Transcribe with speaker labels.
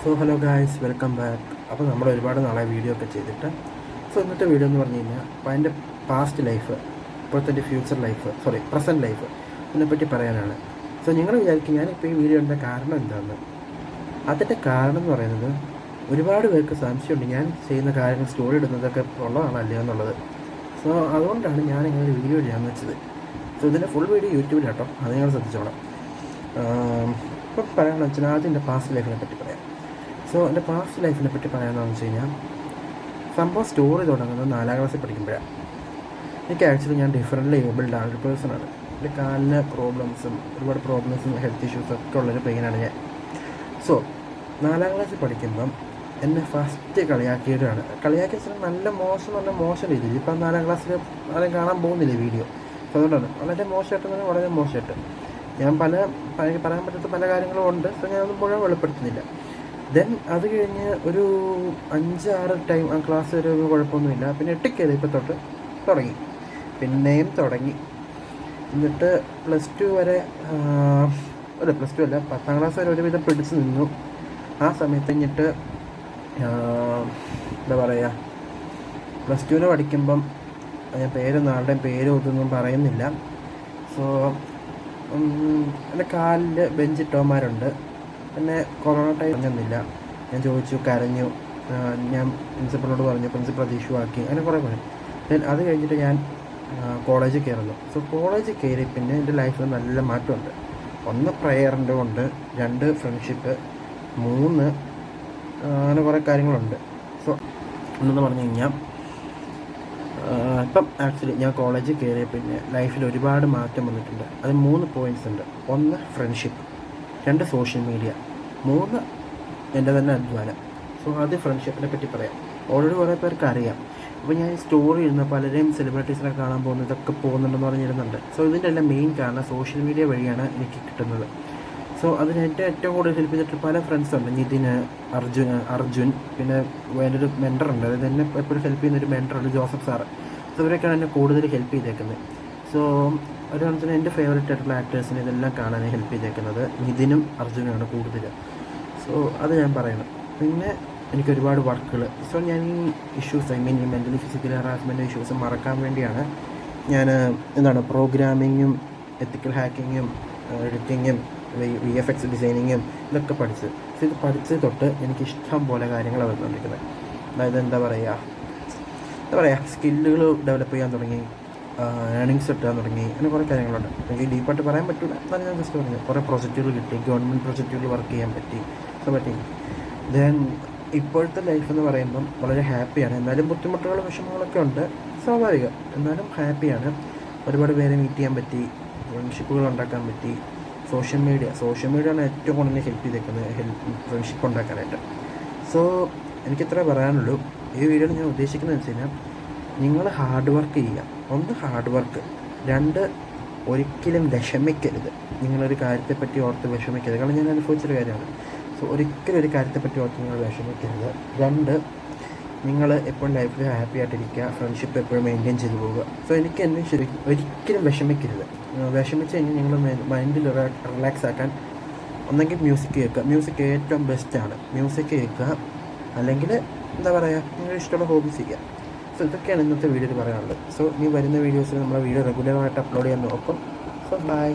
Speaker 1: So hello guys, welcome back. അപ്പോൾ നമ്മൾ ഒരുപാട് നാളെ വീഡിയോ ഒക്കെ ചെയ്തിട്ട് ഇന്നത്തെ വീഡിയോ എന്ന് പറഞ്ഞു കഴിഞ്ഞാൽ അപ്പോൾ അതിൻ്റെ പാസ്റ്റ് ലൈഫ്, ഇപ്പോഴത്തെ ഫ്യൂച്ചർ ലൈഫ്, പ്രസൻറ്റ് ലൈഫ് ഇതിനെപ്പറ്റി പറയാനാണ്. നിങ്ങൾ വിചാരിക്കും ഞാനിപ്പോൾ ഈ വീഡിയോ ഇടുന്ന കാരണം എന്താണെന്ന്. അതിൻ്റെ കാരണം എന്ന് പറയുന്നത് ഒരുപാട് പേർക്ക് സംശയമുണ്ട് ഞാൻ ചെയ്യുന്ന കാര്യങ്ങൾ സ്റ്റോറി ഇടുന്നതൊക്കെ ഉള്ളതാണല്ലേ എന്നുള്ളത്. അതുകൊണ്ടാണ് ഞാൻ ഇങ്ങനെ ഒരു വീഡിയോ ചെയ്യാമെന്ന് വെച്ചത്. ഇതിൻ്റെ ഫുൾ വീഡിയോ യൂട്യൂബിലാട്ടോ, അത് നിങ്ങൾ ശ്രദ്ധിച്ചോളാം. ഇപ്പോൾ പറയാമെന്ന് വെച്ചാൽ ആദ്യം എൻ്റെ പാസ്റ്റ് ലൈഫിനെ പറ്റി പറയാം. എൻ്റെ പാസ്റ്റ് ലൈഫിനെ പറ്റി പറയാമെന്ന് വെച്ച് കഴിഞ്ഞാൽ സംഭവം സ്റ്റോറി തുടങ്ങുന്നത് 4ാം ക്ലാസ്സിൽ പഠിക്കുമ്പോഴാണ്. എനിക്ക് ആക്ച്വലി ഞാൻ ഡിഫറെൻ്റ്ലി ഏബിൾഡ് ആണ് ഒരു പേഴ്സണാണ്. എൻ്റെ കാലിന് ഒരുപാട് പ്രോബ്ലംസും ഹെൽത്ത് ഇഷ്യൂസും ഒക്കെ ഉള്ളൊരു പെയിനാണ് ഞാൻ. 4ാം ക്ലാസ്സിൽ പഠിക്കുമ്പം എന്നെ ഫസ്റ്റ് കളിയാക്കിയതാണ്. കളിയാക്കിയ നല്ല മോശം എന്ന് പറഞ്ഞാൽ മോശം രീതിയിൽ. ഇപ്പം 4ാം ക്ലാസ്സിൽ ആരും കാണാൻ പോകുന്നില്ല വീഡിയോ. അതുകൊണ്ടാണ് വളരെ മോശമായിട്ടെന്ന് പറഞ്ഞാൽ വളരെ മോശമായിട്ട്. ഞാൻ പറയാൻ പറ്റാത്ത പല കാര്യങ്ങളും ഉണ്ട്. ഞാനൊന്നും മുഴുവൻ വെളിപ്പെടുത്തുന്നില്ല. ദെൻ അത് കഴിഞ്ഞ് ഒരു 5-6 ടൈം ആ ക്ലാസ് വരെ ഒന്നും കുഴപ്പമൊന്നുമില്ല. പിന്നെ 8 കയറിയപ്പോൾ തൊട്ട് പിന്നെയും തുടങ്ങി. എന്നിട്ട് +2 വരെ +2 അല്ല, 10ാം ക്ലാസ് വരെ ഒരുവിധം പിടിച്ച് നിന്നു. ആ സമയത്ത് കഴിഞ്ഞിട്ട് എന്താ പറയുക, +2 പഠിക്കുമ്പം ഞാൻ ആളുടെയും പേരും ഇതൊന്നും പറയുന്നില്ല. എൻ്റെ കാലിൽ ബെഞ്ചിട്ടവന്മാരുണ്ട്. പിന്നെ കൊറോണ ടൈം പറഞ്ഞൊന്നുമില്ല. ഞാൻ ചോദിച്ചു, കരഞ്ഞു, ഞാൻ പ്രിൻസിപ്പളിനോട് പറഞ്ഞു, പ്രിൻസിപ്പൾ അത് ഇഷ്യൂ ആക്കി, അങ്ങനെ കുറേ പറഞ്ഞു. ദെൻ അത് കഴിഞ്ഞിട്ട് ഞാൻ കോളേജിൽ കയറുന്നു. കോളേജിൽ കയറി പിന്നെ എൻ്റെ ലൈഫിൽ നല്ല മാറ്റമുണ്ട്. 1 പ്രയറിൻ്റെ കൊണ്ട്, 2 ഫ്രണ്ട്ഷിപ്പ്, 3 അങ്ങനെ കുറേ കാര്യങ്ങളുണ്ട്. എന്നു പറഞ്ഞു കഴിഞ്ഞാൽ ഇപ്പം ആക്ച്വലി ഞാൻ കോളേജിൽ കയറിയ പിന്നെ ലൈഫിൽ ഒരുപാട് മാറ്റം വന്നിട്ടുണ്ട്. അത് 3 പോയിൻറ്റ്സ് ഉണ്ട്. 1 ഫ്രണ്ട്ഷിപ്പ്, 2 സോഷ്യൽ മീഡിയ, 3 എൻ്റെ തന്നെ അധ്വാനം. അത് ഫ്രണ്ട്ഷിപ്പിനെ പറ്റി പറയാം. ഓൾറെഡി കുറേ പേർക്ക് അറിയാം. അപ്പോൾ ഞാൻ സ്റ്റോറി ഇടുന്ന പലരെയും സെലിബ്രിറ്റീസിനെ കാണാൻ പോകുന്നതൊക്കെ പോകുന്നുണ്ടെന്ന് പറഞ്ഞിരുന്നുണ്ട്. ഇതിൻ്റെ എല്ലാം മെയിൻ കാരണം സോഷ്യൽ മീഡിയ വഴിയാണ് എനിക്ക് കിട്ടുന്നത്. അതിന് ഏറ്റവും കൂടുതൽ ഹെൽപ്പ് ചെയ്തിട്ട് പല ഫ്രണ്ട്സുണ്ട്. നിതിന്, അർജുൻ, പിന്നെ എൻ്റെ ഒരു മെൻറ്ററുണ്ട്. അതായത് എന്നെ എപ്പോഴും ഹെൽപ്പ് ചെയ്യുന്നൊരു മെൻറ്ററുണ്ട്, ജോസഫ് സാറ്. ഇവരൊക്കെയാണ് എന്നെ കൂടുതൽ ഹെൽപ്പ് ചെയ്തേക്കുന്നത്. ഒരു കണക്കിന് എൻ്റെ ഫേവറേറ്റ് ആയിട്ടുള്ള ആക്ടേഴ്സിനെ ഇതെല്ലാം കാണാൻ ഹെൽപ്പ് ചെയ്തേക്കുന്നത് നിതിനും അർജുനുമാണ് കൂടുതൽ. അത് ഞാൻ പറയണം. പിന്നെ എനിക്ക് ഒരുപാട് വർക്കുകൾ. ഞാൻ ഈ ഇഷ്യൂസ്, ഈ മെൻ്റലി ഫിസിക്കലി ഹറാസ്മെൻ്റ് ഇഷ്യൂസ് മറക്കാൻ വേണ്ടിയാണ് ഞാൻ പ്രോഗ്രാമിങ്ങും എത്തിക്കൽ ഹാക്കിങ്ങും എഡിറ്റിങ്ങും VFX ഡിസൈനിങ്ങും ഇതൊക്കെ പഠിച്ചത്. ഇത് പഠിച്ചത് തൊട്ട് എനിക്ക് ഇഷ്ടം പോലെ കാര്യങ്ങളാണ് വന്നുകൊണ്ടിരിക്കുന്നത്. അതായത് എന്താ പറയുക, സ്കില്ലുകൾ ഡെവലപ്പ് ചെയ്യാൻ തുടങ്ങി, ഏണിങ്സ് കിട്ടാൻ തുടങ്ങി, അങ്ങനെ കുറേ കാര്യങ്ങളുണ്ട്. എനിക്ക് ഡീപ്പായിട്ട് പറയാൻ പറ്റില്ല, എന്നാലും ഞാൻ ജസ്റ്റ് പറഞ്ഞു. കുറേ പ്രൊജക്റ്റുകൾ കിട്ടി, ഗവൺമെൻറ് പ്രൊജക്റ്റുകൾ വർക്ക് ചെയ്യാൻ പറ്റി. ദെൻ ഇപ്പോഴത്തെ ലൈഫ് എന്ന് പറയുമ്പം വളരെ ഹാപ്പിയാണ്. എന്നാലും ബുദ്ധിമുട്ടുകളും വിഷമങ്ങളൊക്കെ ഉണ്ട്, സ്വാഭാവികം. എന്നാലും ഹാപ്പിയാണ്. ഒരുപാട് പേരെ മീറ്റ് ചെയ്യാൻ പറ്റി, ഫ്രണ്ട്ഷിപ്പുകൾ ഉണ്ടാക്കാൻ പറ്റി. സോഷ്യൽ മീഡിയയാണ് ഏറ്റവും കൂടുതൽ ഹെൽപ്പ് ചെയ്തേക്കുന്നത് ഫ്രണ്ട്ഷിപ്പ് ഉണ്ടാക്കാനായിട്ട്. എനിക്കിത്രേ പറയാനുള്ളൂ. ഈ വീഡിയോയിൽ ഞാൻ ഉദ്ദേശിക്കുന്നത് വെച്ച് കഴിഞ്ഞാൽ നിങ്ങൾ ഹാർഡ് വർക്ക് ചെയ്യുക. 1 ഹാർഡ് വർക്ക്, 2 ഒരിക്കലും വിഷമിക്കരുത്. നിങ്ങളൊരു കാര്യത്തെപ്പറ്റി ഓർത്ത് വിഷമിക്കരുത്. കാരണം ഞാൻ അനുഭവിച്ചൊരു കാര്യമാണ്. ഒരിക്കലും ഒരു കാര്യത്തെപ്പറ്റി ഓർത്ത് നിങ്ങൾ വിഷമിക്കരുത്. 2 നിങ്ങൾ എപ്പോഴും ലൈഫിൽ ഹാപ്പി ആയിട്ടിരിക്കുക. ഫ്രണ്ട്ഷിപ്പ് എപ്പോഴും മെയിൻറ്റെയിൻ ചെയ്ത് പോവുക. എനിക്ക് എന്നെ ഒരിക്കലും വിഷമിക്കരുത്. വിഷമിച്ച് കഴിഞ്ഞാൽ നിങ്ങൾ മൈൻഡിൽ റിലാക്സ് ആക്കാൻ ഒന്നെങ്കിൽ മ്യൂസിക് കേൾക്കുക. മ്യൂസിക് ഏറ്റവും ബെസ്റ്റാണ്. മ്യൂസിക് കേൾക്കുക, അല്ലെങ്കിൽ എന്താ പറയുക, നിങ്ങളുടെ ഇഷ്ടമുള്ള ഹോബീസ് ചെയ്യുക. ഇതൊക്കെയാണ് ഇന്നത്തെ വീഡിയോയിൽ പറയാനുള്ളത്. ഇനി വരുന്ന വീഡിയോസിൽ നമ്മളെ വീഡിയോ റെഗുലറായിട്ട് അപ്ലോഡ് ചെയ്യാൻ നോക്കും. ബൈ.